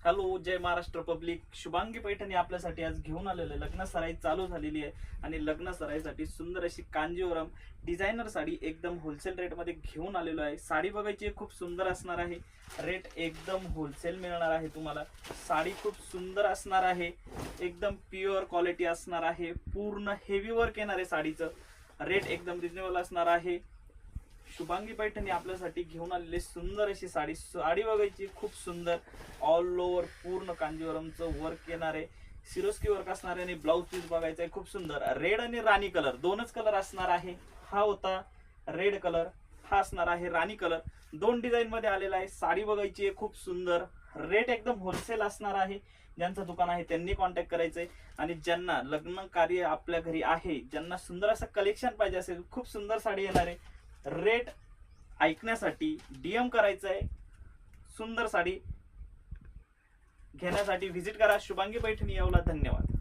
Hello, जय Maharashtra public. Shubhangi Paithani आपल्यासाठी आज घेऊन आलेलं आहे. लग्न सराई चालू झालेली आहे आणि लग्न सराईसाठी सुंदर अशी कांजीवरम डिझायनर साडी एकदम होलसेल रेट मध्ये घेऊन आलेलो आहे. साडी बघायची खूप सुंदर असणार आहे. रेट एकदम होलसेल मिळणार आहे तुम्हाला. साडी खूप सुंदर असणार आहे, एकदम प्युअर क्वालिटी असणार आहे. पूर्ण हेवी वर्क येणार आहे साडीचं. रेट एकदम रिजनेबल असणार आहे. शुभांगी पैठणी आपल्यासाठी घेऊन आलेली सुंदर अशी साडी. साडी बघायची खूप सुंदर, ऑल ओव्हर पूर्ण कांजीवरमचं वर्क येणार आहे. सिरोस्की वर्क असणार आहे आणि ब्लाउज पीस बघायचा आहे खूप सुंदर. रेड आणि राणी कलर दोनच कलर असणार आहे. हा होता रेड कलर, हा असणार आहे राणी कलर. दोन डिझाईन मध्ये आलेला आहे. साडी बघायची आहे खूप सुंदर. रेट एकदम होलसेल असणार आहे. ज्यांचं दुकान आहे त्यांनी कॉन्टॅक्ट करायचंय. आणि ज्यांना लग्न कार्य आपल्या घरी आहे, ज्यांना सुंदर असं कलेक्शन पाहिजे असेल, खूप सुंदर साडी येणार आहे. रेट ऐकण्यासाठी डीएम करायचं आहे. सुंदर साडी घेण्यासाठी व्हिजिट करा शुभांगी पैठणी यावला. धन्यवाद.